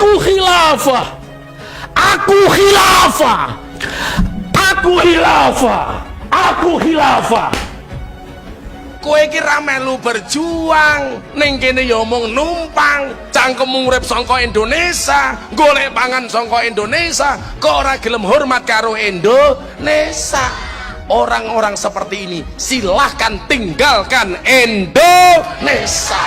Aku khilafah. Aku khilafah. Aku khilafah. Aku khilafah. Kowe iki ra melu berjuang, ning kene ya omong numpang, cangkemmu urip saka Indonesia, golek pangan saka Indonesia, kok ora gelem hormat karo Indonesia. Orang-orang seperti ini silahkan tinggalkan Indonesia.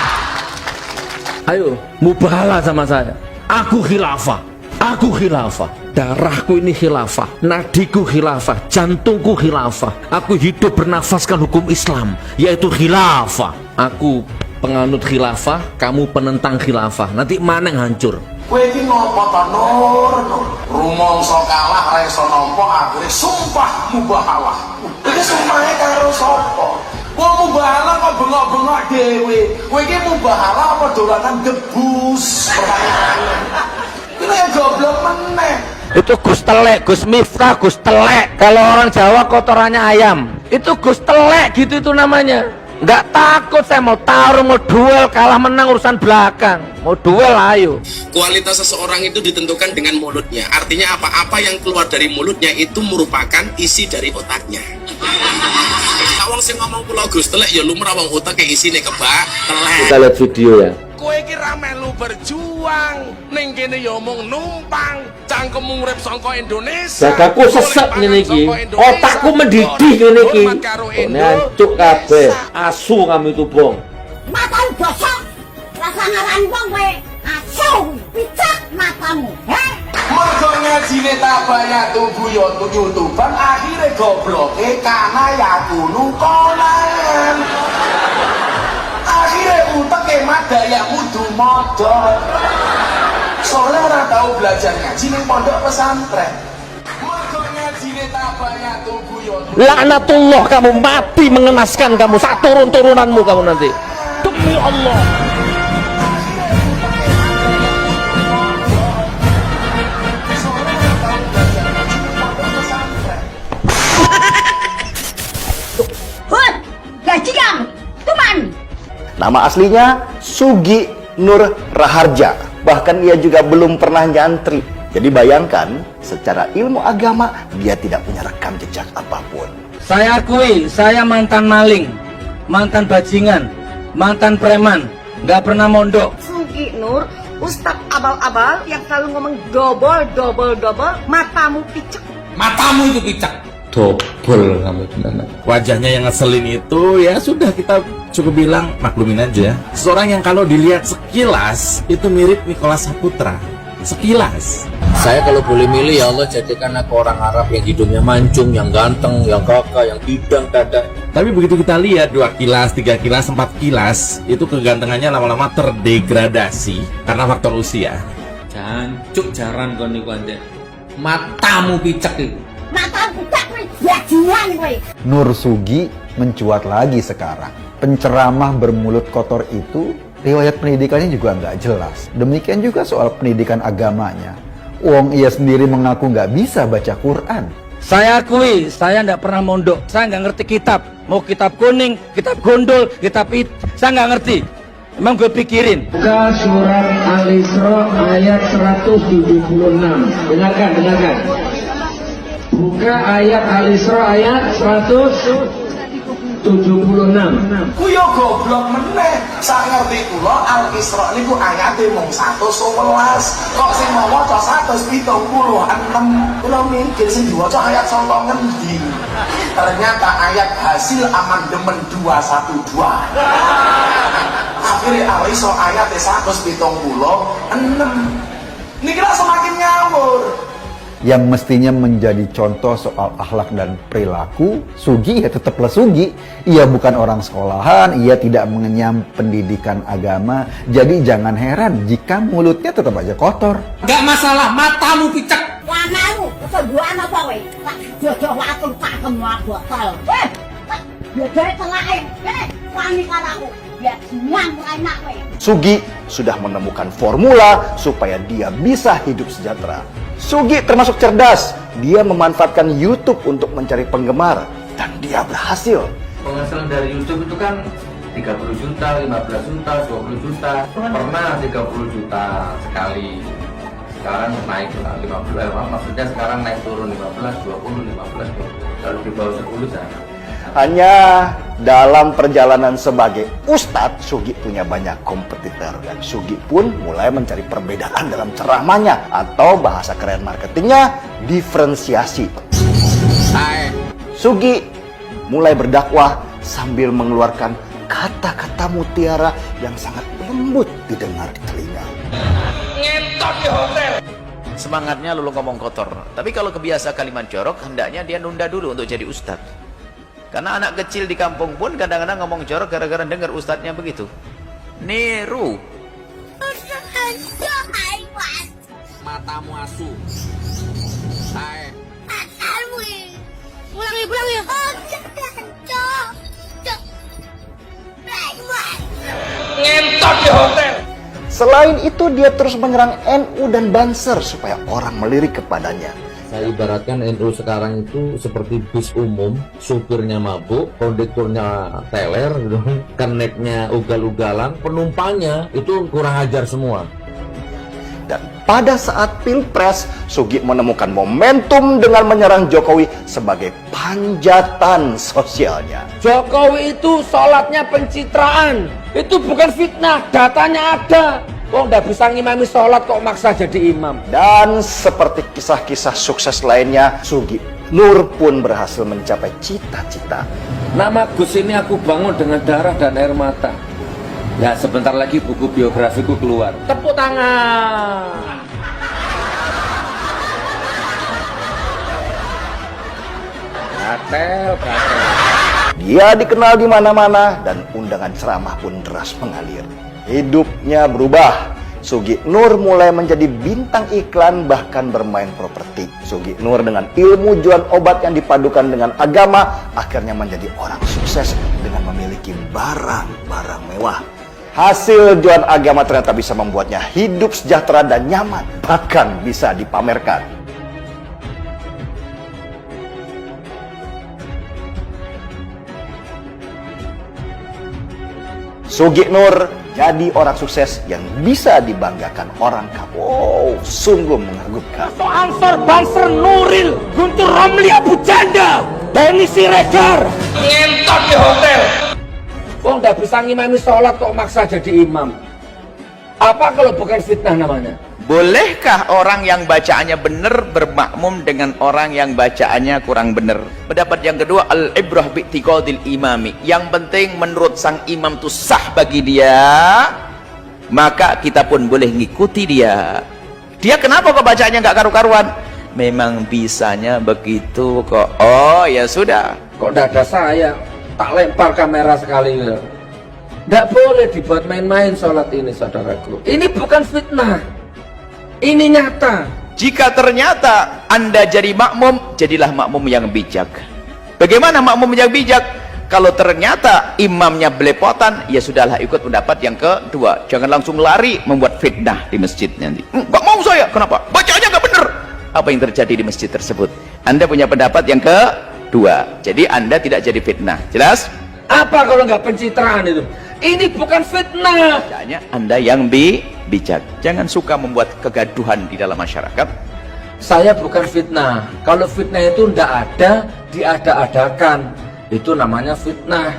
Ayo, mubahalah sama saya. Aku khilafah. Aku khilafah. Darahku ini khilafah, nadiku khilafah, jantungku khilafah. Aku hidup bernafaskan hukum Islam, yaitu khilafah. Aku penganut khilafah, kamu penentang khilafah. Nanti mana yang hancur? Kowe iki ngopo to Nur? Rumangsa kalah ra iso nampa akhire sumpah mubahalah. Iki sumpahe karo sapa? Wong mubahalah kok bengok-bengok dhewe. Kowe iki mubahalah apa dolanan debus? Pertanyaane. Ini yang goblok meneh. Itu Gus Telek, Gus Miftah, Gus Telek. Kalau orang Jawa kotorannya ayam. Itu Gus Telek gitu itu namanya. Nggak takut, saya mau taruh, mau duel, kalah menang urusan belakang. Mau duel ayo. Kualitas seseorang itu ditentukan dengan mulutnya. Artinya apa-apa yang keluar dari mulutnya itu merupakan isi dari otaknya. Awang sing ngomong pulau Gus Telek ya lumrah wong otak kayak isine kebak telek. Kita lihat video ya. Kowe iki ra melu berjuang, ning kene ya omong numpang, cangkemmu urip saka Indonesia. Dadaku sesek ngene iki, otakku mendidih ngene iki. Ini hancur kabeh. Asu kamu itu, Bong. Matamu gosok, rasa ngaran wong kowe. Asu, picak matamu. Mergo ngajine tabaya tubuh yo YouTuber akhire gobloke kana ya kunu konan. Akhire uteke madaya kudu modal. Soalnya ora tau belajar ngaji ning pondok pesantren. Mergo ngajine tabaya tubuh yo Laknatullah, kamu mati mengenaskan kamu, sak turun-turunanmu kamu nanti. Demi Allah. Hut, gaji kamu, tuman. Nama aslinya Sugi Nur Raharja. Bahkan ia juga belum pernah nyantri. Jadi bayangkan, secara ilmu agama dia tidak punya rekam jejak apapun. Saya akui, saya mantan maling, mantan bajingan, mantan preman, nggak pernah mondok. Sugi Nur, Ustadz abal-abal yang selalu ngomong dobel, matamu picek. Matamu itu picak. Dobel kamu itu memang. Wajahnya yang ngeselin itu ya sudah kita cukup bilang maklumin aja. Seorang yang kalau dilihat sekilas itu mirip Nicholas Saputra. Sekilas. Saya kalau boleh milih ya Allah jadikan aku orang Arab yang hidungnya mancung, yang ganteng, yang gagah, yang bidang dada. Tapi begitu kita lihat 2 kilas, 3 kilas, 4 kilas, itu kegantengannya lama-lama terdegradasi karena faktor usia. Jancuk jaran kon niku ande. Matamu picek itu. Matamu picek kowe, bajingan kowe. Nur Sugi mencuat lagi sekarang. Penceramah bermulut kotor itu riwayat pendidikannya juga nggak jelas. Demikian juga soal pendidikan agamanya. Wong ia sendiri mengaku nggak bisa baca Quran. Saya akui, saya nggak pernah mondok. Saya nggak ngerti kitab. Mau kitab kuning, kitab gondol, kitab it, saya nggak ngerti. Emang gue pikirin. Buka surat Al-Isra ayat 176. Dengarkan. Buka ayat Al-Isra ayat 176. Kuyo goblok meneh. Sak ngerti kula Al-Isra niku ayate mung 111. Kok sing maca 176. Kula mikir sing diwaca ayat saka ngendi? Ternyata ayat hasil amandemen 212. Akhirnya Al-Isra ayate 176. Niki lah semakin ngawur. Yang mestinya menjadi contoh soal akhlak dan perilaku, Sugi ya tetaplah Sugi. Ia bukan orang sekolahan, ia tidak mengenyam pendidikan agama. Jadi jangan heran jika mulutnya tetap aja kotor. Gak masalah, matamu picek. Wanamu, keseduan apa kowe? Jodoh watur cangkem botol. Jodohe tengahé. Wani karo aku. Biar senang enak kowe. Sugi sudah menemukan formula supaya dia bisa hidup sejahtera. Sugi termasuk cerdas. Dia memanfaatkan YouTube untuk mencari penggemar. Dan dia berhasil. Penghasilan dari YouTube itu kan 30 juta, 15 juta, 20 juta. Pernah 30 juta sekali. sekarang naik 15, maksudnya sekarang naik turun 15, 20, 15, 20. Lalu di bawah 10 sana. Hanya dalam perjalanan sebagai ustadz, Sugi punya banyak kompetitor dan Sugi pun mulai mencari perbedaan dalam ceramahnya atau bahasa keren marketingnya diferensiasi. Sugi mulai berdakwah sambil mengeluarkan kata-kata mutiara yang sangat lembut didengar di telinga. Ngentot di hotel. Semangatnya lulu ngomong kotor. Tapi kalau kebiasa kalimat jorok, hendaknya dia nunda dulu untuk jadi ustadz. Karena anak kecil di kampung pun kadang-kadang ngomong jorok gara-gara dengar ustadznya begitu. Niru. Matamu asu. Pulang ya. Ngentot di hotel. Selain itu dia terus menyerang NU dan Banser supaya orang melirik kepadanya. Saya ibaratkan NU sekarang itu seperti bis umum, supirnya mabuk, kondekturnya teler, gitu. Keneknya ugal-ugalan, penumpangnya itu kurang ajar semua. Dan pada saat Pilpres, Sugi menemukan momentum dengan menyerang Jokowi sebagai panjatan sosialnya. Jokowi itu sholatnya pencitraan, itu bukan fitnah, datanya ada. Kok nggak bisa ngimami sholat kok maksa jadi imam? Dan seperti kisah-kisah sukses lainnya, Sugi Nur pun berhasil mencapai cita-cita. Nama Gus ini aku bangun dengan darah dan air mata. Ya sebentar lagi buku biografiku keluar. Tepuk tangan. Gatel. Dia dikenal di mana-mana dan undangan ceramah pun deras mengalir. Hidupnya berubah. Sugi Nur mulai menjadi bintang iklan, bahkan bermain properti. Sugi Nur dengan ilmu jual obat yang dipadukan dengan agama akhirnya menjadi orang sukses dengan memiliki barang-barang mewah. Hasil jual agama ternyata bisa membuatnya hidup sejahtera dan nyaman, bahkan bisa dipamerkan. Sugi Nur jadi orang sukses yang bisa dibanggakan orang kampung. Wow, sungguh mengagumkan. Ansor, Banser, Nuril, Guntur Romli, Abu Janda, Benny Siregar. Ngentot di hotel. Kok nggak bisa ngimami sholat kok maksa jadi imam? Apa kalau bukan fitnah namanya? Bolehkah orang yang bacaannya benar bermakmum dengan orang yang bacaannya kurang benar? Pendapat yang kedua, al-ibrah bi'tiqadil imami. Yang penting menurut sang imam itu sah bagi dia, maka kita pun boleh ngikuti dia. Dia kenapa kok bacaannya nggak karu-karuan? Memang bisanya begitu kok. Oh ya sudah. Kok nggak ada saya? Tak lempar kamera sekali. Nggak boleh dibuat main-main sholat ini, saudaraku. Ini bukan fitnah. Ini nyata. Jika ternyata Anda jadi makmum, jadilah makmum yang bijak. Bagaimana makmum yang bijak? Kalau ternyata imamnya belepotan, ya sudahlah ikut pendapat yang kedua. Jangan langsung lari membuat fitnah di masjid nanti. Nggak mau saya, kenapa? Bacanya nggak benar. Apa yang terjadi di masjid tersebut? Anda punya pendapat yang kedua. Jadi Anda tidak jadi fitnah. Jelas? Apa kalau nggak pencitraan itu? Ini bukan fitnah. Hendaknya Anda yang bijak. Jangan suka membuat kegaduhan di dalam masyarakat. Saya bukan fitnah. Kalau fitnah itu ndak ada, diada-adakan. Itu namanya fitnah.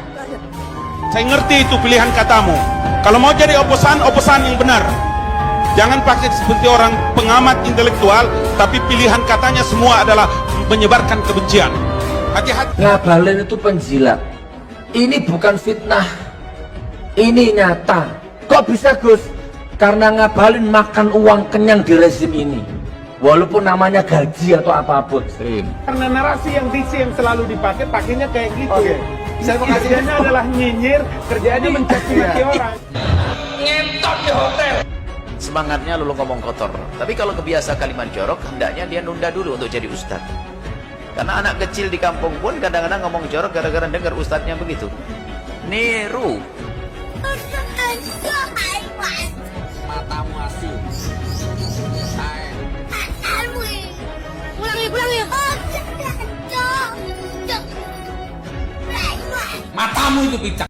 Saya ngerti itu pilihan katamu. Kalau mau jadi oposan yang benar. Jangan pakai seperti orang pengamat intelektual, tapi pilihan katanya semua adalah menyebarkan kebencian. Hati-hati. Ngabalin itu penjilat. Ini bukan fitnah. Ini nyata. Kok bisa, Gus? Karena ngabalin makan uang kenyang di rezim ini. Walaupun namanya gaji atau apapun. Karena narasi yang diksi yang selalu dipakai, pakainya kayak gitu. Kerjanya adalah nyinyir, kerjanya mencaci maki orang. Ngentot di hotel. Semangatnya lulu ngomong kotor. Tapi kalau kebiasa kalimat jorok, hendaknya dia nunda dulu untuk jadi ustadz. Karena anak kecil di kampung pun kadang-kadang ngomong jorok gara-gara dengar ustadznya begitu. Niru. Matamu asu. Pulang ya. Matamu itu picak.